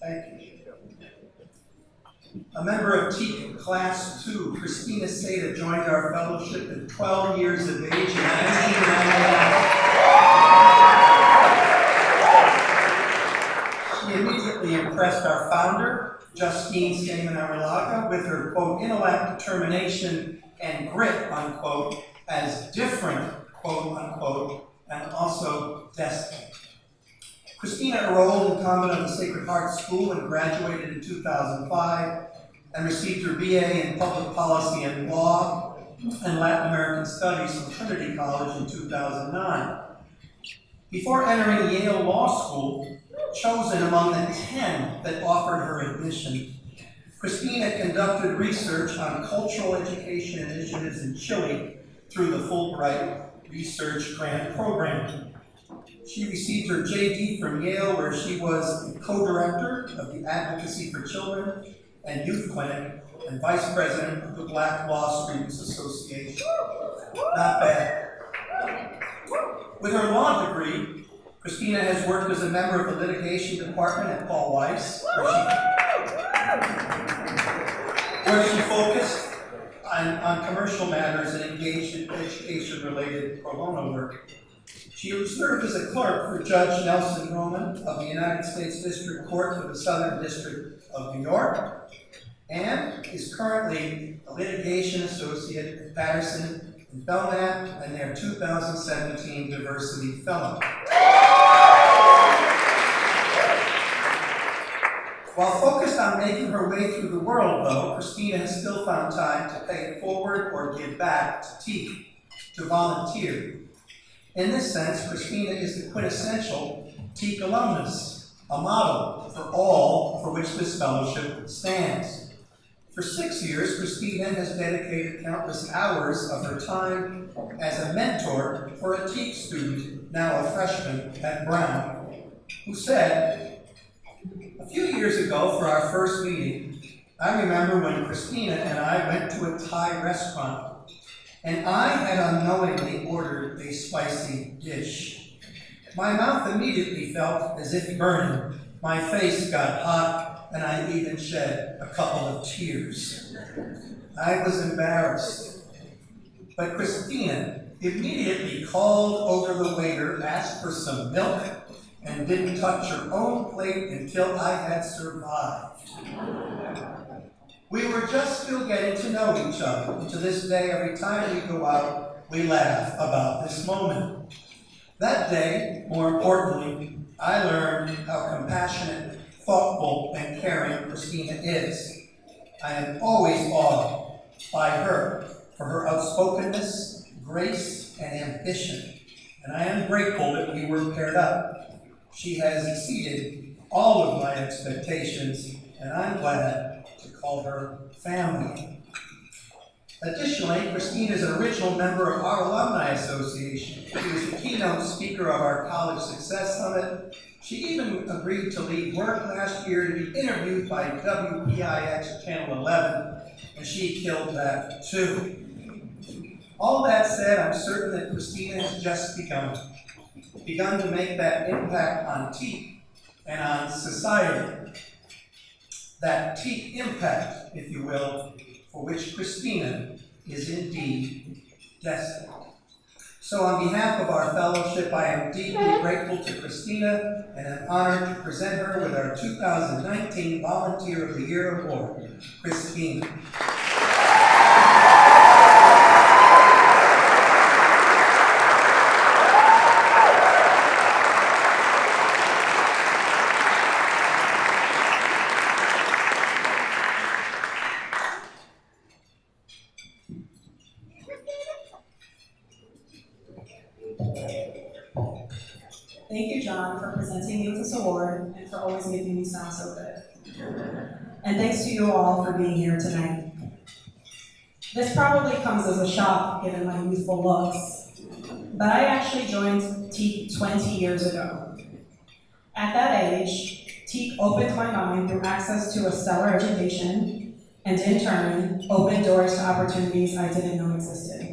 Thank you. A member of TEAK Class 2, Christina Seda, joined our fellowship at 12 years of age in 1999. She immediately impressed our founder, Justine Stamen-Aralaga, with her, quote, intellect, determination, and grit, unquote, as different, quote, unquote, and also destiny. Christina enrolled in Convent of the Sacred Heart School and graduated in 2005 and received her BA in Public Policy and Law and Latin American Studies from Trinity College in 2009. Before entering Yale Law School, chosen among the 10 that offered her admission, Christina conducted research on cultural education initiatives in Chile through the Fulbright Research Grant Program. She received her JD from Yale, where she was the co-director of the Advocacy for Children and Youth Clinic and vice president of the Black Law Students Association. Not bad. With her law degree, Christina has worked as a member of the litigation department at Paul Weiss, where she focused on commercial matters and engaged in education-related pro bono work. She served as a clerk for Judge Nelson Roman of the United States District Court for the Southern District of New York, and is currently a litigation associate at Patterson and Belknap and their 2017 Diversity Fellow. While focused on making her way through the world, though, Christina has still found time to pay it forward or give back to TEAK, to volunteer. In this sense, Christina is the quintessential TEAK alumnus, a model for all for which this fellowship stands. For 6 years, Christina has dedicated countless hours of her time as a mentor for a TEAK student, now a freshman at Brown, who said, a few years ago for our first meeting, I remember when Christina and I went to a Thai restaurant, and I had unknowingly ordered a spicy dish. My mouth immediately felt as if burning. My face got hot, and I even shed a couple of tears. I was embarrassed. But Christina immediately called over the waiter, asked for some milk, and didn't touch her own plate until I had survived. We were just still getting to know each other, and to this day, every time we go out, we laugh about this moment. That day, more importantly, I learned how compassionate, thoughtful, and caring Christina is. I am always awed by her for her outspokenness, grace, and ambition, and I am grateful that we were paired up. She has exceeded all of my expectations, and I'm glad to call her family. Additionally, Christina is an original member of our Alumni Association. She was the keynote speaker of our College Success Summit. She even agreed to leave work last year to be interviewed by WPIX Channel 11, and she killed that too. All that said, I'm certain that Christina has just begun to make that impact on TEAK and on society. That TEAK impact, if you will, for which Christina is indeed destined. So on behalf of our fellowship, I am deeply grateful to Christina and am honored to present her with our 2019 Volunteer of the Year Award. Christina. Thank you, John, for presenting me with this award and for always making me sound so good. And thanks to you all for being here tonight. This probably comes as a shock given my youthful looks, but I actually joined TEAK 20 years ago. At that age, TEAK opened my mind through access to a stellar education and in turn, opened doors to opportunities I didn't know existed.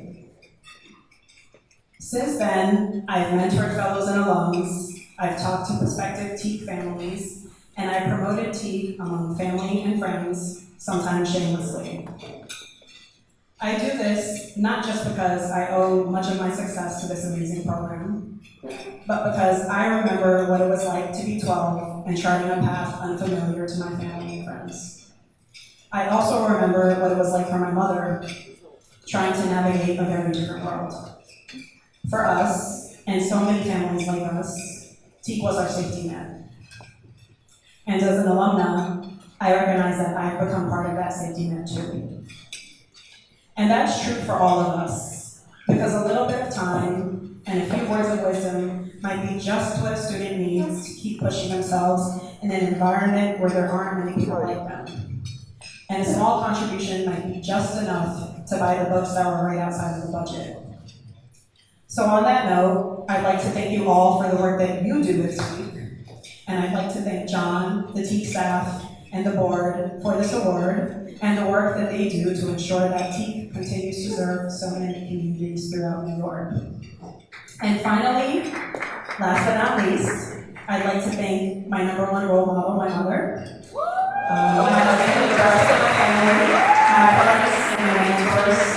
Since then, I've mentored fellows and alums, I've talked to prospective TEAK families, and I promoted TEAK among family and friends, sometimes shamelessly. I do this not just because I owe much of my success to this amazing program, but because I remember what it was like to be 12 and charting a path unfamiliar to my family and friends. I also remember what it was like for my mother, trying to navigate a very different world. For us, and so many families like us, TEAK was our safety net. And as an alumna, I recognize that I've become part of that safety net too. And that's true for all of us, because a little bit of time and a few words of wisdom might be just what a student needs to keep pushing themselves in an environment where there aren't many people like them. And a small contribution might be just enough to buy the books that were right outside of the budget. So on that note, I'd like to thank you all for the work that you do this week. And I'd like to thank John, the TEAK staff, and the board for this award and the work that they do to ensure that TEAK continues to serve so many communities throughout New York. And finally, last but not least, I'd like to thank my #1 role model, my mother, my husband, the rest of my family, my friends, and my mentors,